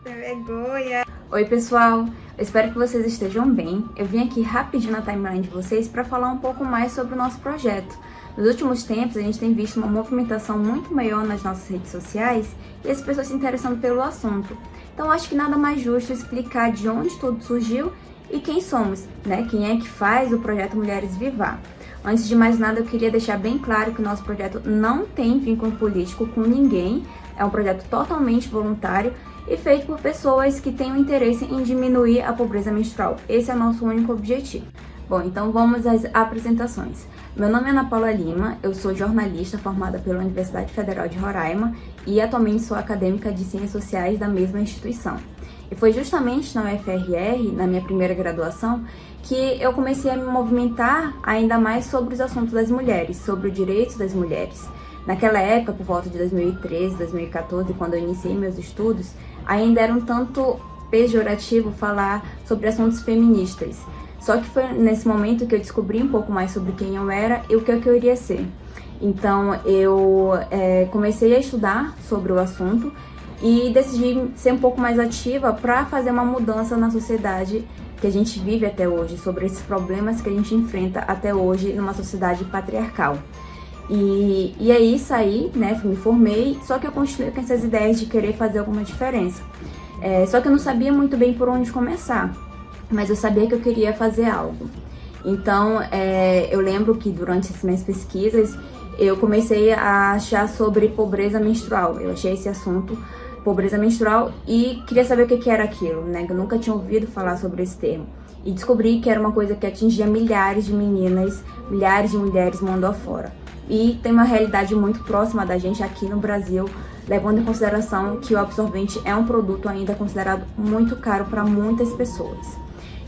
Vergonha. Oi pessoal, eu espero que vocês estejam bem. Eu vim aqui rapidinho na timeline de vocês para falar um pouco mais sobre o nosso projeto. Nos últimos tempos a gente tem visto uma movimentação muito maior nas nossas redes sociais e as pessoas se interessando pelo assunto. Então acho que nada mais justo explicar de onde tudo surgiu e quem somos, né? Quem é que faz o projeto Mulheres Vivar. Antes de mais nada, eu queria deixar bem claro que o nosso projeto não tem vínculo político com ninguém. É um projeto totalmente voluntário e feito por pessoas que têm o interesse em diminuir a pobreza menstrual. Esse é o nosso único objetivo. Bom, então vamos às apresentações. Meu nome é Ana Paula Lima, eu sou jornalista formada pela Universidade Federal de Roraima e atualmente sou acadêmica de Ciências Sociais da mesma instituição. E foi justamente na UFRR, na minha primeira graduação, que eu comecei a me movimentar ainda mais sobre os assuntos das mulheres, sobre os direitos das mulheres. Naquela época, por volta de 2013, 2014, quando eu iniciei meus estudos, ainda era um tanto pejorativo falar sobre assuntos feministas. Só que foi nesse momento que eu descobri um pouco mais sobre quem eu era e o que eu queria ser. Então eu comecei a estudar sobre o assunto e decidi ser um pouco mais ativa para fazer uma mudança na sociedade que a gente vive até hoje, sobre esses problemas que a gente enfrenta até hoje numa sociedade patriarcal. E aí saí, né, me formei, só que eu continuei com essas ideias de querer fazer alguma diferença. Só que eu não sabia muito bem por onde começar, mas eu sabia que eu queria fazer algo. Então eu lembro que durante as minhas pesquisas eu comecei a achar sobre pobreza menstrual. Eu achei esse assunto, pobreza menstrual, e queria saber o que era aquilo, né? Eu nunca tinha ouvido falar sobre esse termo. E descobri que era uma coisa que atingia milhares de meninas, milhares de mulheres mundo afora. E tem uma realidade muito próxima da gente aqui no Brasil, levando em consideração que o absorvente é um produto ainda considerado muito caro para muitas pessoas.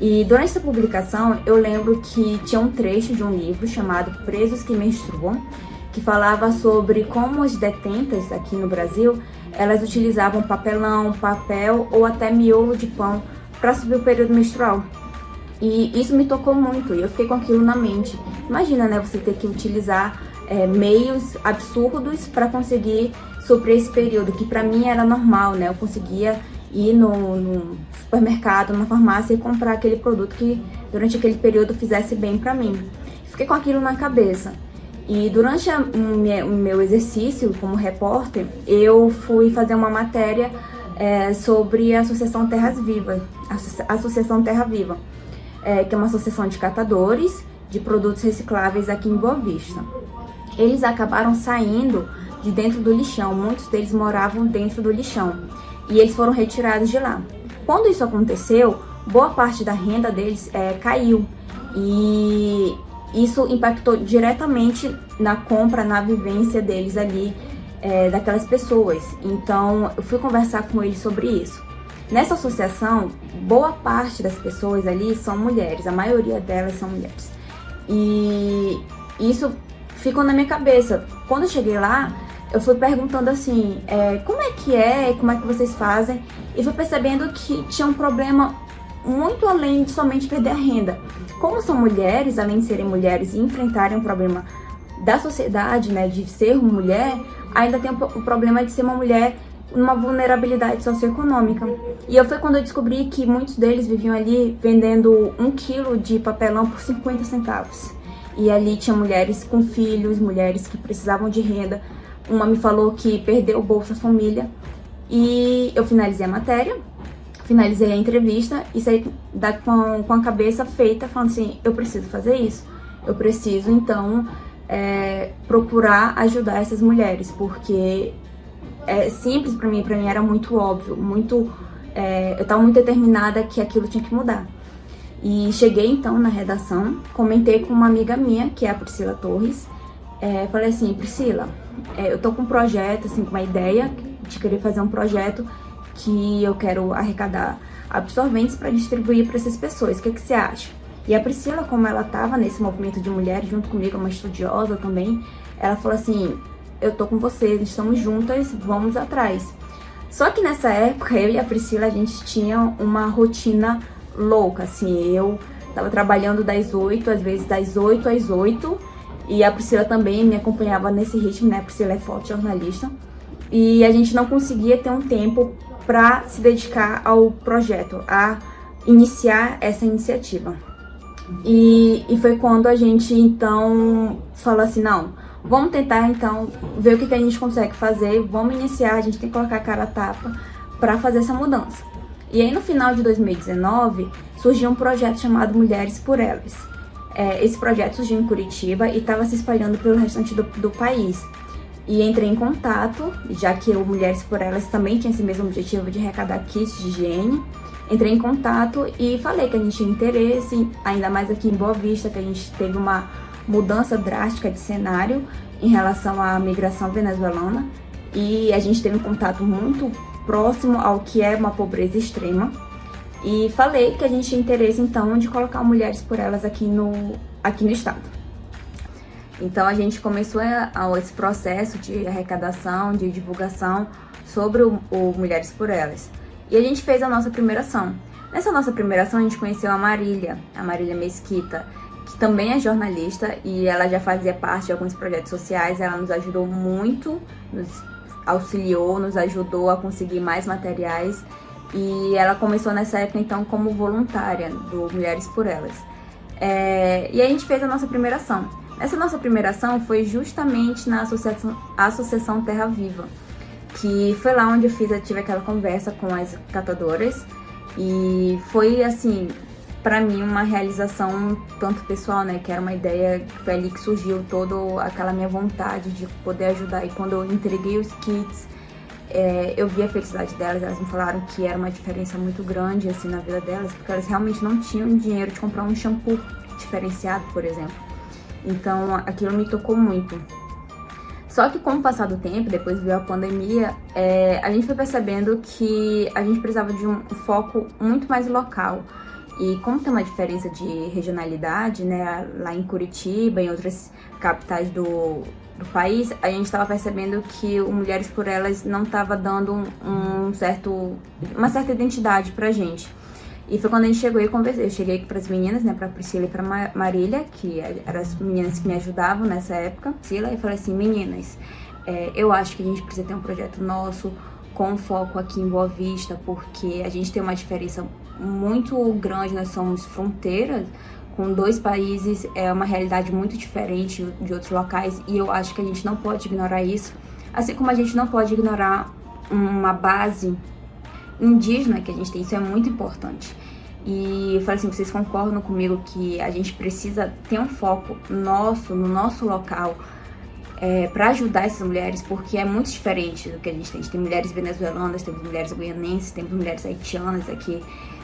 E durante essa publicação eu lembro que tinha um trecho de um livro chamado Presos que Menstruam, que falava sobre como as detentas aqui no Brasil, elas utilizavam papelão, papel ou até miolo de pão para subir o período menstrual. E isso me tocou muito e eu fiquei com aquilo na mente. Imagina, né, você ter que utilizar meios absurdos para conseguir suprir esse período, que para mim era normal, né? Eu conseguia ir no supermercado, na farmácia e comprar aquele produto que durante aquele período fizesse bem para mim. Fiquei com aquilo na cabeça. E durante o meu exercício como repórter, eu fui fazer uma matéria sobre a Associação Terras Vivas, a Associação Terra Viva, que é uma associação de catadores de produtos recicláveis aqui em Boa Vista. Eles acabaram saindo de dentro do lixão, muitos deles moravam dentro do lixão e eles foram retirados de lá. Quando isso aconteceu, boa parte da renda deles caiu e isso impactou diretamente na compra, na vivência deles ali, daquelas pessoas. Então eu fui conversar com eles sobre isso. Nessa associação, boa parte das pessoas ali são mulheres, a maioria delas são mulheres. E isso ficou na minha cabeça. Quando eu cheguei lá, eu fui perguntando assim, como é que vocês fazem? E fui percebendo que tinha um problema muito além de somente perder a renda. Como são mulheres, além de serem mulheres e enfrentarem um problema da sociedade, né, de ser mulher, ainda tem o problema de ser uma mulher numa vulnerabilidade socioeconômica. E foi quando eu descobri que muitos deles viviam ali vendendo 1 quilo de papelão por 50 centavos. E ali tinha mulheres com filhos, mulheres que precisavam de renda. Uma me falou que perdeu o Bolsa Família. E eu finalizei a matéria, finalizei a entrevista e saí com a cabeça feita, falando assim, eu preciso fazer isso. Eu preciso, então, procurar ajudar essas mulheres, porque é simples para mim era muito óbvio, eu estava muito determinada que aquilo tinha que mudar. E cheguei então na redação, comentei com uma amiga minha, que é a Priscila Torres, falei assim, Priscila, eu tô com um projeto, assim, com uma ideia de querer fazer um projeto que eu quero arrecadar absorventes para distribuir para essas pessoas, o que você acha? E a Priscila, como ela estava nesse movimento de mulheres junto comigo, uma estudiosa também, ela falou assim, eu tô com vocês, estamos juntas, vamos atrás. Só que nessa época, eu e a Priscila, a gente tinha uma rotina louca, assim, eu tava trabalhando das 8, às vezes das 8 às 8, e a Priscila também me acompanhava nesse ritmo, né, a Priscila é fotojornalista, e a gente não conseguia ter um tempo para se dedicar ao projeto, a iniciar essa iniciativa. E foi quando a gente então falou assim, não, vamos tentar então ver o que a gente consegue fazer, vamos iniciar, a gente tem que colocar a cara a tapa para fazer essa mudança. E aí no final de 2019 surgiu um projeto chamado Mulheres por Elas. Esse projeto surgiu em Curitiba e estava se espalhando pelo restante do país. E entrei em contato, já que o Mulheres por Elas também tinha esse mesmo objetivo de arrecadar kits de higiene. Entrei em contato e falei que a gente tinha interesse, ainda mais aqui em Boa Vista, que a gente teve uma mudança drástica de cenário em relação à migração venezuelana. E a gente teve um contato muito próximo ao que é uma pobreza extrema. E falei que a gente tinha interesse, então, de colocar Mulheres por Elas aqui no estado. Então, a gente começou esse processo de arrecadação, de divulgação sobre o Mulheres por Elas. E a gente fez a nossa primeira ação. Nessa nossa primeira ação, a gente conheceu a Marília Mesquita, que também é jornalista e ela já fazia parte de alguns projetos sociais. Ela nos ajudou muito, nos auxiliou, nos ajudou a conseguir mais materiais. E ela começou nessa época, então, como voluntária do Mulheres por Elas. E a gente fez a nossa primeira ação. Essa nossa primeira ação foi justamente na Associação Terra Viva, que foi lá onde eu tive aquela conversa com as catadoras. E foi, assim, pra mim, uma realização tanto pessoal, né, que era uma ideia, foi ali que surgiu toda aquela minha vontade de poder ajudar. E quando eu entreguei os kits, eu vi a felicidade delas, elas me falaram que era uma diferença muito grande, assim, na vida delas, porque elas realmente não tinham dinheiro de comprar um shampoo diferenciado, por exemplo. Então, aquilo me tocou muito. Só que com o passar do tempo, depois veio a pandemia, a gente foi percebendo que a gente precisava de um foco muito mais local. E como tem uma diferença de regionalidade, né, lá em Curitiba, em outras capitais do país, a gente estava percebendo que o Mulheres por Elas não estava dando uma certa identidade pra gente. E foi quando a gente chegou e conversei. Eu cheguei para as meninas, né, pra Priscila e pra Marília, que eram as meninas que me ajudavam nessa época. Priscila, e falei assim, meninas, eu acho que a gente precisa ter um projeto nosso com foco aqui em Boa Vista, porque a gente tem uma diferença muito grande, nós somos fronteiras com 2 países, é uma realidade muito diferente de outros locais, e eu acho que a gente não pode ignorar isso, assim como a gente não pode ignorar uma base indígena que a gente tem, isso é muito importante. E eu falei assim, vocês concordam comigo que a gente precisa ter um foco no nosso local, para ajudar essas mulheres, porque é muito diferente do que a gente tem. A gente tem mulheres venezuelanas, temos mulheres guianenses, temos mulheres haitianas aqui,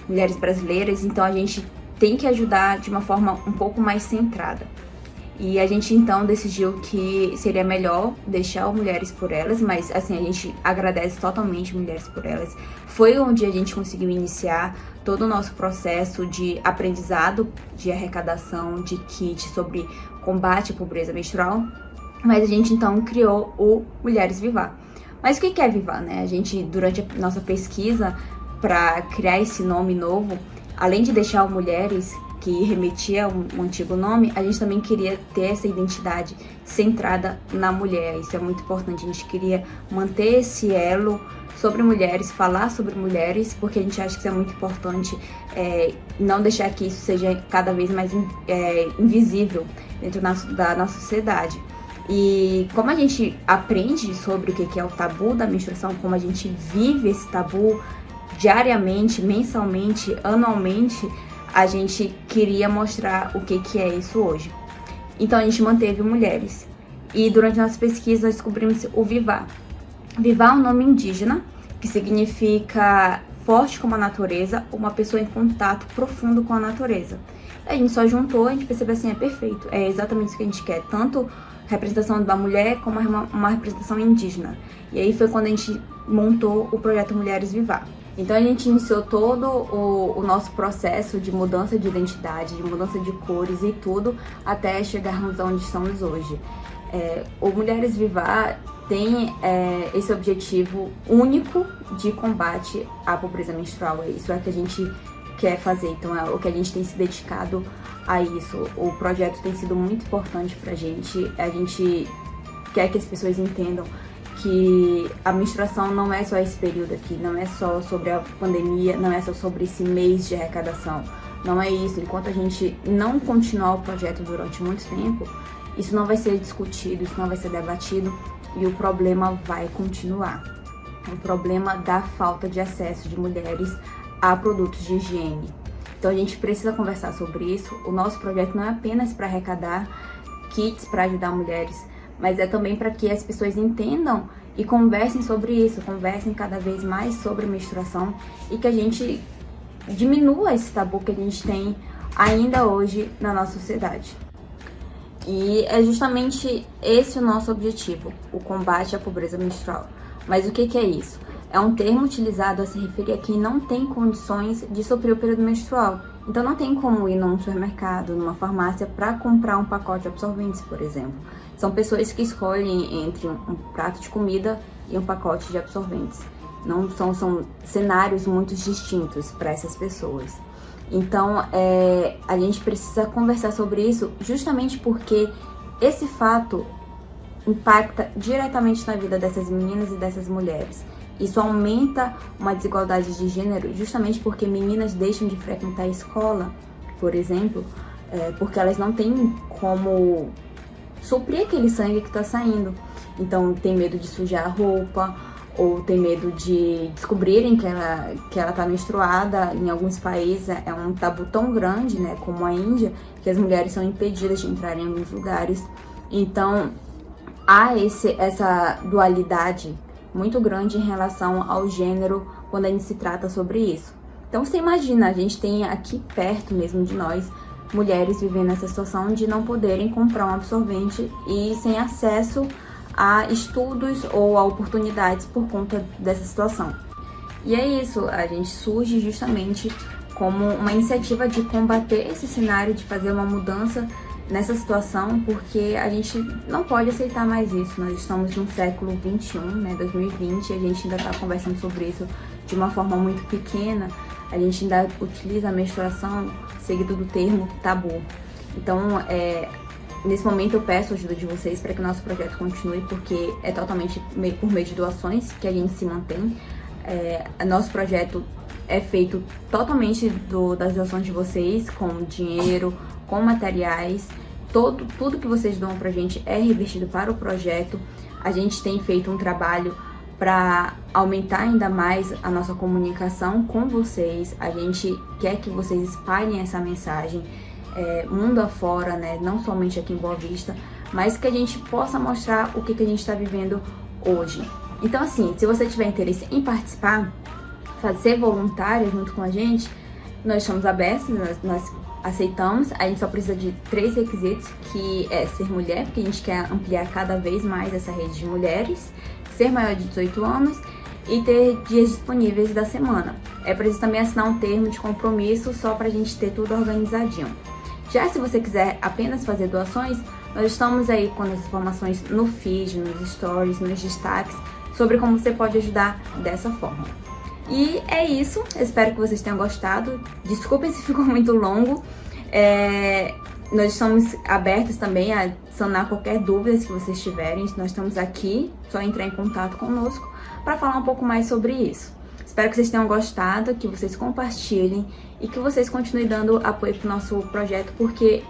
mulheres brasileiras, então a gente tem que ajudar de uma forma um pouco mais centrada. E a gente então decidiu que seria melhor deixar o Mulheres por Elas, mas assim, a gente agradece totalmente Mulheres por Elas. Foi onde a gente conseguiu iniciar todo o nosso processo de aprendizado, de arrecadação de kit sobre combate à pobreza menstrual. Mas a gente então criou o Mulheres Vivar. Mas o que é Vivar, né? A gente, durante a nossa pesquisa para criar esse nome novo, além de deixar o Mulheres, que remetia a um antigo nome, a gente também queria ter essa identidade centrada na mulher. Isso é muito importante, a gente queria manter esse elo sobre mulheres, falar sobre mulheres, porque a gente acha que isso é muito importante, não deixar que isso seja cada vez mais invisível dentro da nossa sociedade. E como a gente aprende sobre o que é o tabu da menstruação, como a gente vive esse tabu diariamente, mensalmente, anualmente, a gente queria mostrar o que é isso hoje. Então a gente manteve Mulheres. E durante a nossa pesquisa nós descobrimos o Vivar. Vivar é um nome indígena, que significa forte como a natureza, uma pessoa em contato profundo com a natureza. A gente só juntou, a gente percebeu assim, é perfeito, é exatamente isso que a gente quer, tanto representação da mulher como uma representação indígena. E aí foi quando a gente montou o projeto Mulheres Vivar. Então a gente iniciou todo o nosso processo de mudança de identidade, de mudança de cores e tudo, até chegarmos onde estamos hoje. O Mulheres Vivar tem esse objetivo único de combate à pobreza menstrual. Isso é o que a gente quer fazer, então é o que a gente tem se dedicado a isso. O projeto tem sido muito importante pra gente, a gente quer que as pessoas entendam que a menstruação não é só esse período aqui, não é só sobre a pandemia, não é só sobre esse mês de arrecadação. Não é isso. Enquanto a gente não continuar o projeto durante muito tempo, isso não vai ser discutido, isso não vai ser debatido e o problema vai continuar. O problema da falta de acesso de mulheres a produtos de higiene. Então a gente precisa conversar sobre isso. O nosso projeto não é apenas para arrecadar kits para ajudar mulheres, mas é também para que as pessoas entendam e conversem sobre isso, conversem cada vez mais sobre menstruação e que a gente diminua esse tabu que a gente tem ainda hoje na nossa sociedade. E é justamente esse o nosso objetivo, o combate à pobreza menstrual. Mas o que é isso? É um termo utilizado a se referir a quem não tem condições de suprir o período menstrual. Então não tem como ir num supermercado, numa farmácia para comprar um pacote de absorventes, por exemplo. São pessoas que escolhem entre um prato de comida e um pacote de absorventes. Não são cenários muito distintos para essas pessoas. Então a gente precisa conversar sobre isso justamente porque esse fato impacta diretamente na vida dessas meninas e dessas mulheres. Isso aumenta uma desigualdade de gênero justamente porque meninas deixam de frequentar a escola, por exemplo, porque elas não têm como suprir aquele sangue que está saindo. Então tem medo de sujar a roupa, ou tem medo de descobrirem que ela está menstruada. Em alguns países é um tabu tão grande, né, como a Índia, que as mulheres são impedidas de entrar em alguns lugares. Então há essa dualidade muito grande em relação ao gênero quando a gente se trata sobre isso. Então você imagina, a gente tem aqui perto mesmo de nós mulheres vivendo essa situação de não poderem comprar um absorvente e sem acesso a estudos ou a oportunidades por conta dessa situação. E é isso, a gente surge justamente como uma iniciativa de combater esse cenário, de fazer uma mudança nessa situação, porque a gente não pode aceitar mais isso. Nós estamos no século 21, né, 2020, e a gente ainda está conversando sobre isso de uma forma muito pequena. A gente ainda utiliza a menstruação seguido do termo tabu. Então, nesse momento eu peço a ajuda de vocês para que o nosso projeto continue, porque é totalmente por meio de doações que a gente se mantém. Nosso projeto é feito totalmente das doações de vocês, com dinheiro, com materiais. Tudo que vocês doam pra gente é revertido para o projeto. A gente tem feito um trabalho para aumentar ainda mais a nossa comunicação com vocês. A gente quer que vocês espalhem essa mensagem mundo afora, né? Não somente aqui em Boa Vista, mas que a gente possa mostrar o que a gente está vivendo hoje. Então, assim, se você tiver interesse em participar, ser voluntário junto com a gente, nós estamos abertos, nós aceitamos. A gente só precisa de 3 requisitos, que é ser mulher, porque a gente quer ampliar cada vez mais essa rede de mulheres, ser maior de 18 anos e ter dias disponíveis da semana. É preciso também assinar um termo de compromisso só pra gente ter tudo organizadinho. Já se você quiser apenas fazer doações, nós estamos aí com as informações no feed, nos stories, nos destaques, sobre como você pode ajudar dessa forma. E é isso, espero que vocês tenham gostado. Desculpem se ficou muito longo. Nós estamos abertos também a sanar qualquer dúvida que vocês tiverem. Nós estamos aqui, só entrar em contato conosco para falar um pouco mais sobre isso. Espero que vocês tenham gostado, que vocês compartilhem e que vocês continuem dando apoio para o nosso projeto, porque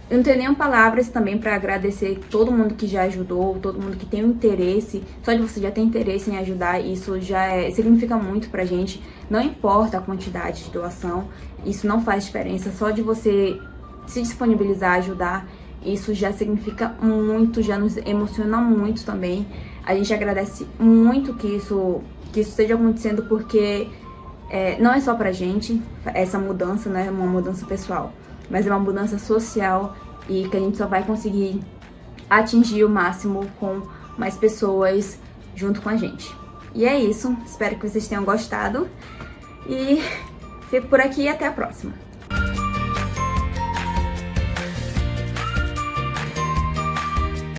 eu não tenho nem palavras também para agradecer todo mundo que já ajudou, todo mundo que tem um interesse. Só de você já ter interesse em ajudar, isso já significa muito pra gente. Não importa a quantidade de doação, isso não faz diferença. Só de você se disponibilizar a ajudar, isso já significa muito, já nos emociona muito também. A gente agradece muito que isso esteja acontecendo, porque não é só pra gente, essa mudança não é uma mudança pessoal, mas é uma mudança social e que a gente só vai conseguir atingir o máximo com mais pessoas junto com a gente. E é isso, espero que vocês tenham gostado e fico por aqui e até a próxima.